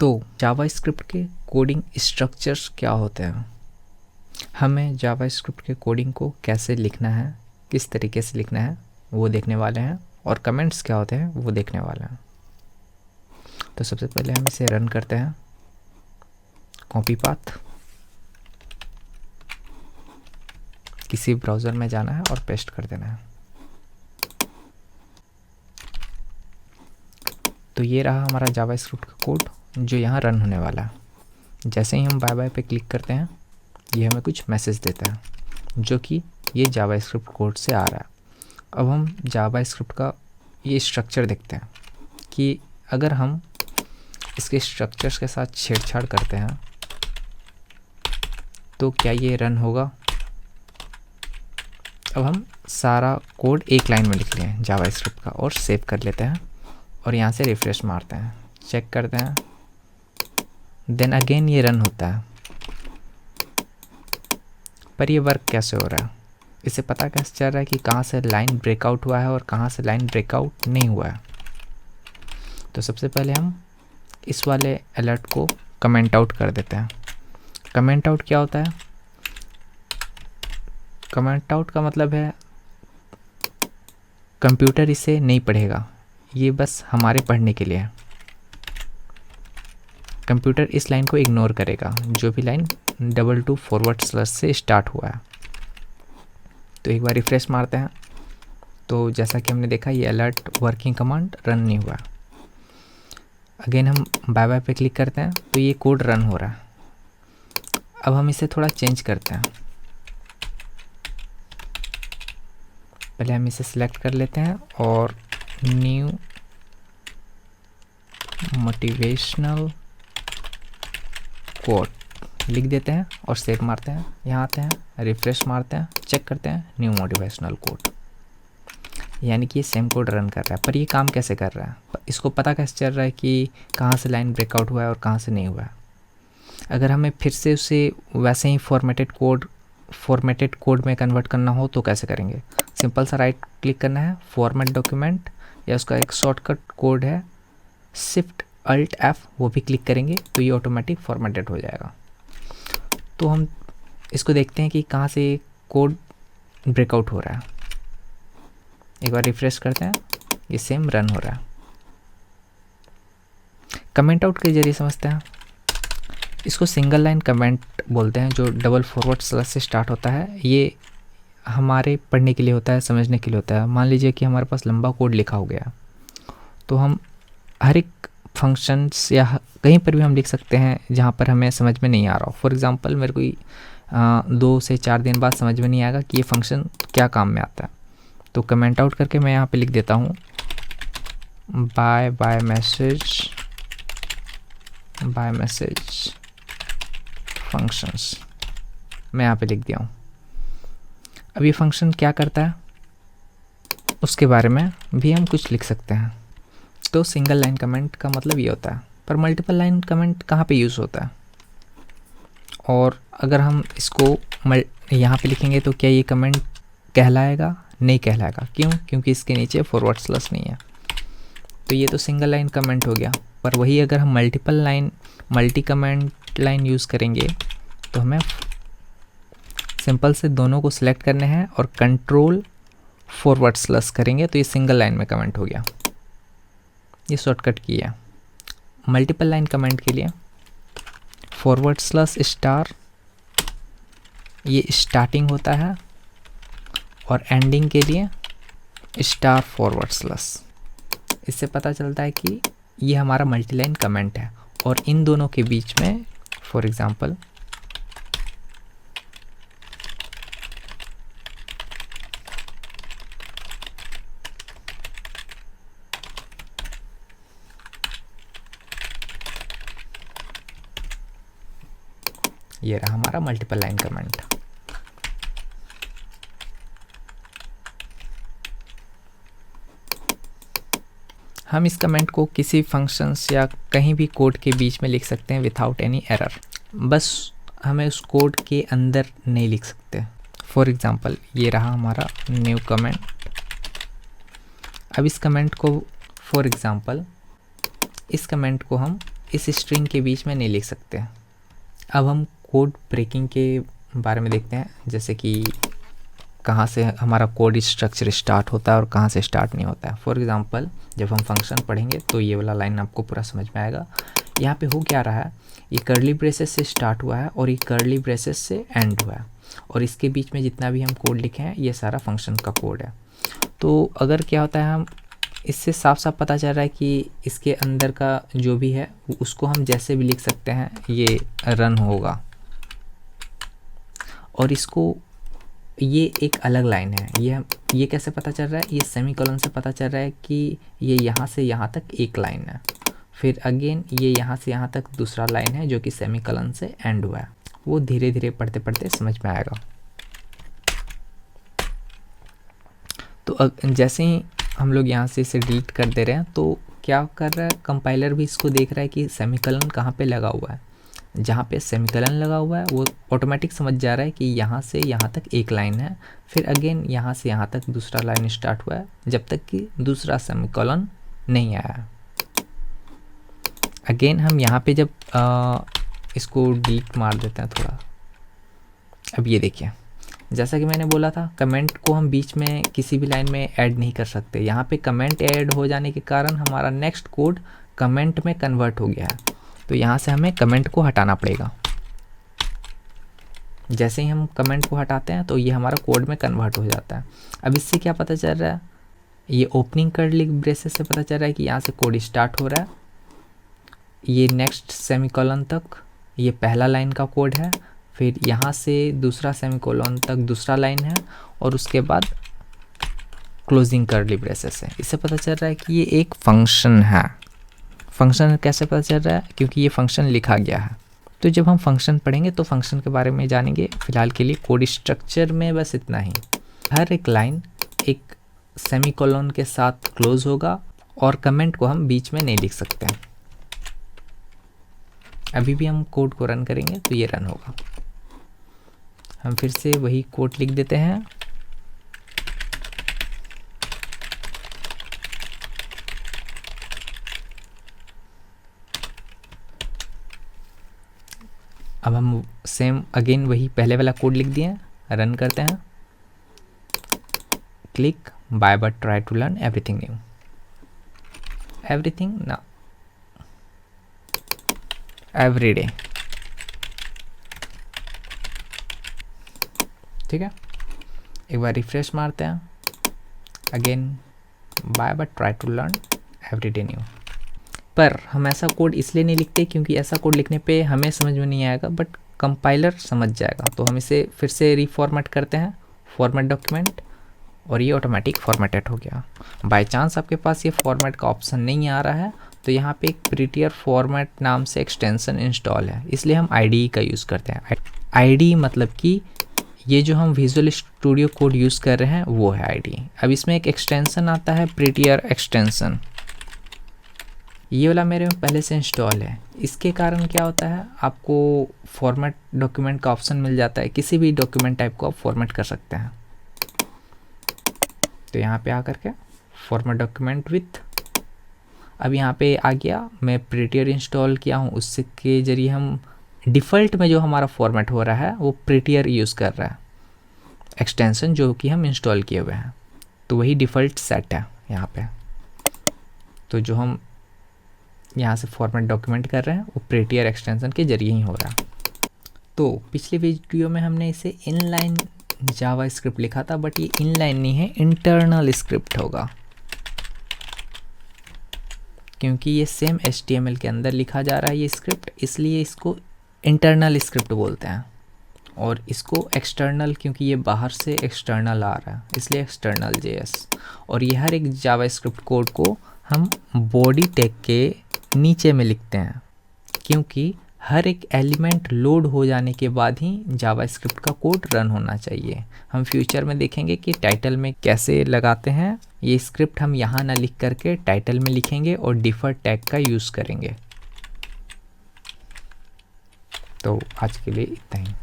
तो जावास्क्रिप्ट के coding structures क्या होते हैं, हमें जावास्क्रिप्ट के कोडिंग को कैसे लिखना है, किस तरीके से लिखना है वो देखने वाले हैं, और कमेंट्स क्या होते हैं वो देखने वाले हैं। तो सबसे पहले हम इसे रन करते हैं, कॉपी पाथ किसी ब्राउज़र में जाना है और पेस्ट कर देना है। तो ये रहा हमारा जावास्क्रिप्ट का कोड जो यहाँ रन होने वाला है। जैसे ही हम बाय बाय पे क्लिक करते हैं ये हमें कुछ मैसेज देता है जो कि ये जावास्क्रिप्ट कोड से आ रहा है। अब हम जावास्क्रिप्ट का ये स्ट्रक्चर देखते हैं कि अगर हम इसके स्ट्रक्चर्स के साथ छेड़छाड़ करते हैं तो क्या ये रन होगा। अब हम सारा कोड एक लाइन में लिख लें जावास्क्रिप्ट का और सेव कर लेते हैं और यहाँ से रिफ्रेश मारते हैं, चेक करते हैं, देन अगेन ये रन होता है। पर ये वर्क कैसे हो रहा है, इसे पता कैसे चल रहा है कि कहाँ से लाइन ब्रेकआउट हुआ है और कहाँ से लाइन ब्रेकआउट नहीं हुआ है। तो सबसे पहले हम इस वाले अलर्ट को कमेंट आउट कर देते हैं। कमेंट आउट क्या होता है, कमेंट आउट का मतलब है कंप्यूटर इसे नहीं पढ़ेगा, ये बस हमारे पढ़ने के लिए है। कंप्यूटर इस लाइन को इग्नोर करेगा जो भी लाइन 2/2 से स्टार्ट हुआ है। तो एक बार रिफ्रेश मारते हैं तो जैसा कि हमने देखा ये अलर्ट वर्किंग कमांड रन नहीं हुआ। अगेन हम बाय बाय पे क्लिक करते हैं तो ये कोड रन हो रहा है। अब हम इसे थोड़ा चेंज करते हैं। पहले हम इसे सिलेक्ट कर लेते हैं और न्यू मोटिवेशनल कोड लिख देते हैं और सेव मारते हैं। यहाँ आते हैं, रिफ्रेश मारते हैं, चेक करते हैं, न्यू मोटिवेशनल कोड, यानी कि ये सेम कोड रन कर रहा है। पर ये काम कैसे कर रहा है, इसको पता कैसे चल रहा है कि कहाँ से लाइन ब्रेकआउट हुआ है और कहाँ से नहीं हुआ है। अगर हमें फिर से उसे वैसे ही फॉर्मेटेड कोड में कन्वर्ट करना हो तो कैसे करेंगे। सिंपल सा राइट क्लिक करना है, फॉर्मेट डॉक्यूमेंट, या उसका एक शॉर्टकट कोड है शिफ्ट अल्ट एफ, वो भी क्लिक करेंगे तो ये ऑटोमेटिक फॉर्मेटेड हो जाएगा। तो हम इसको देखते हैं कि कहाँ से कोड ब्रेकआउट हो रहा है। एक बार रिफ्रेश करते हैं, ये सेम रन हो रहा है। कमेंट आउट के जरिए समझते हैं, इसको सिंगल लाइन कमेंट बोलते हैं जो 2/4 से स्टार्ट होता है। ये हमारे पढ़ने के लिए होता है, समझने के लिए होता है। मान लीजिए कि हमारे पास लंबा कोड लिखा हो गया तो हम हर एक फंक्शंस या कहीं पर भी हम लिख सकते हैं जहाँ पर हमें समझ में नहीं आ रहा हो। फॉर एग्जांपल मेरे को 2 से 4 दिन बाद समझ में नहीं आएगा कि ये फंक्शन क्या काम में आता है, तो कमेंट आउट करके मैं यहाँ पे लिख देता हूँ बाय बाय मैसेज फंक्शंस, मैं यहाँ पे लिख दिया हूँ। अब ये फंक्शन क्या करता है उसके बारे में भी हम कुछ लिख सकते हैं। तो सिंगल लाइन कमेंट का मतलब ये होता है। पर मल्टीपल लाइन कमेंट कहाँ पे यूज़ होता है, और अगर हम इसको यहाँ पे लिखेंगे तो क्या ये कमेंट कहलाएगा, नहीं कहलाएगा। क्यों, क्योंकि इसके नीचे फॉरवर्ड स्लैश नहीं है। तो ये तो सिंगल लाइन कमेंट हो गया। पर वही अगर हम मल्टी कमेंट लाइन यूज़ करेंगे तो हमें सिंपल से दोनों को सिलेक्ट करने हैं और कंट्रोल फॉरवर्ड स्लैश करेंगे तो ये सिंगल लाइन में कमेंट हो गया। ये शॉर्टकट की है। मल्टीपल लाइन कमेंट के लिए फॉरवर्ड स्लैश स्टार, ये स्टार्टिंग होता है, और एंडिंग के लिए स्टार फॉरवर्ड स्लैश। इससे पता चलता है कि ये हमारा मल्टी लाइन कमेंट है। और इन दोनों के बीच में फॉर एग्जांपल ये रहा हमारा मल्टीपल लाइन कमेंट। हम इस कमेंट को किसी फंक्शंस या कहीं भी कोड के बीच में लिख सकते हैं विथआउट एनी एरर। बस हमें उस कोड के अंदर नहीं लिख सकते। फॉर एग्जांपल ये रहा हमारा न्यू कमेंट। अब इस कमेंट को फॉर एग्जांपल इस कमेंट को हम इस स्ट्रिंग के बीच में नहीं लिख सकते। अब हम कोड ब्रेकिंग के बारे में देखते हैं, जैसे कि कहाँ से हमारा कोड स्ट्रक्चर स्टार्ट होता है और कहाँ से स्टार्ट नहीं होता है। फॉर एग्जांपल जब हम फंक्शन पढ़ेंगे तो ये वाला लाइन आपको पूरा समझ में आएगा। यहाँ पे हो क्या रहा है, ये कर्ली ब्रेसेस से स्टार्ट हुआ है और ये कर्ली ब्रेसेस से एंड हुआ है, और इसके बीच में जितना भी हम कोड लिखे हैं ये सारा फंक्शन का कोड है। तो अगर क्या होता है, हम इससे साफ साफ पता चल रहा है कि इसके अंदर का जो भी है उसको हम जैसे भी लिख सकते हैं, ये रन होगा। और इसको ये एक अलग लाइन है, ये कैसे पता चल रहा है, ये सेमीकोलन से पता चल रहा है कि ये यहाँ से यहाँ तक एक लाइन है, फिर अगेन ये यहाँ से यहाँ तक दूसरा लाइन है जो कि सेमीकोलन से एंड हुआ है। वो धीरे धीरे पढ़ते पढ़ते समझ में आएगा। तो जैसे ही हम लोग यहाँ से इसे डिलीट कर दे रहे हैं तो क्या कर रहा है, कंपाइलर भी इसको देख रहा है कि सेमीकोलन कहाँ पे लगा हुआ है। जहाँ पे सेमीकोलन लगा हुआ है वो ऑटोमेटिक समझ जा रहा है कि यहाँ से यहाँ तक एक लाइन है, फिर अगेन यहाँ से यहाँ तक दूसरा लाइन स्टार्ट हुआ है, जब तक कि दूसरा सेमीकोलन नहीं आया। अगेन हम यहाँ पे जब इसको डिलीट मार देते हैं थोड़ा। अब ये देखिए, जैसा कि मैंने बोला था कमेंट को हम बीच में किसी भी लाइन में ऐड नहीं कर सकते। यहाँ पे कमेंट ऐड हो जाने के कारण हमारा नेक्स्ट कोड कमेंट में कन्वर्ट हो गया है, तो यहाँ से हमें कमेंट को हटाना पड़ेगा। जैसे ही हम कमेंट को हटाते हैं तो ये हमारा कोड में कन्वर्ट हो जाता है। अब इससे क्या पता चल रहा है, ये ओपनिंग कर्ली ब्रेसेस से पता चल रहा है कि यहाँ से कोड स्टार्ट हो रहा है, ये नेक्स्ट सेमीकोलन तक ये पहला लाइन का कोड है, फिर यहाँ से दूसरा सेमीकोलन तक दूसरा लाइन है, और उसके बाद क्लोजिंग कर्ली ब्रेसेस है। इससे पता चल रहा है कि ये एक फंक्शन है। फंक्शन कैसे पता चल रहा है, क्योंकि ये फंक्शन लिखा गया है। तो जब हम फंक्शन पढ़ेंगे तो फंक्शन के बारे में जानेंगे। फिलहाल के लिए कोड स्ट्रक्चर में बस इतना ही। हर एक लाइन एक सेमीकोलन के साथ क्लोज होगा और कमेंट को हम बीच में नहीं लिख सकते हैं। अभी भी हम कोड को रन करेंगे तो ये रन होगा। हम फिर से वही कोड लिख देते हैं। अब हम सेम अगेन वही पहले वाला कोड लिख दिए, रन करते हैं। Click by but try to learn everything new, everything ना एवरीडे। ठीक है, एक बार रिफ्रेश मारते हैं। Again by but try to learn everyday new. पर हम ऐसा कोड इसलिए नहीं लिखते क्योंकि ऐसा कोड लिखने पे हमें समझ में नहीं आएगा, बट कंपाइलर समझ जाएगा। तो हम इसे फिर से रीफॉर्मेट करते हैं, फॉर्मेट डॉक्यूमेंट, और ये ऑटोमेटिक फॉर्मेटेड हो गया। बाय चांस आपके पास ये फॉर्मेट का ऑप्शन नहीं आ रहा है तो यहाँ पे एक प्रीटियर फॉर्मेट नाम से एक्सटेंशन इंस्टॉल है, इसलिए हम IDE का यूज़ करते हैं। IDE मतलब कि ये जो हम विजुअल स्टूडियो कोड यूज़ कर रहे हैं वो है IDE। अब इसमें एक एक्सटेंशन आता है प्रीटियर एक्सटेंशन, ये वाला मेरे में पहले से इंस्टॉल है। इसके कारण क्या होता है, आपको फॉर्मेट डॉक्यूमेंट का ऑप्शन मिल जाता है, किसी भी डॉक्यूमेंट टाइप को आप फॉर्मेट कर सकते हैं। तो यहाँ पे आकर के फॉर्मेट डॉक्यूमेंट विथ, अब यहाँ पे आ गया, मैं प्रीटियर इंस्टॉल किया हूँ, उससे के जरिए हम डिफ़ॉल्ट में जो हमारा फॉर्मेट हो रहा है वो प्रीटियर यूज़ कर रहा है एक्सटेंशन जो कि हम इंस्टॉल किए हुए हैं। तो वही डिफ़ॉल्ट सेट है यहाँ पे। तो जो हम यहाँ से फॉर्मेट डॉक्यूमेंट कर रहे हैं वो प्रीटियर एक्सटेंशन के जरिए ही हो रहा है। तो पिछले वीडियो में हमने इसे इनलाइन जावा स्क्रिप्ट लिखा था, बट ये इनलाइन नहीं है, इंटरनल स्क्रिप्ट होगा, क्योंकि ये सेम HTML के अंदर लिखा जा रहा है ये स्क्रिप्ट, इसलिए इसको इंटरनल स्क्रिप्ट बोलते हैं। और इसको एक्सटर्नल, क्योंकि ये बाहर से एक्सटर्नल आ रहा है इसलिए एक्सटर्नल JS। और ये हर एक जावा स्क्रिप्ट कोड को हम बॉडी टैग के नीचे में लिखते हैं, क्योंकि हर एक एलिमेंट लोड हो जाने के बाद ही जावा स्क्रिप्ट का कोड रन होना चाहिए। हम फ्यूचर में देखेंगे कि टाइटल में कैसे लगाते हैं। ये स्क्रिप्ट हम यहाँ ना लिख करके टाइटल में लिखेंगे और डिफर टैग का यूज़ करेंगे। तो आज के लिए इतना ही।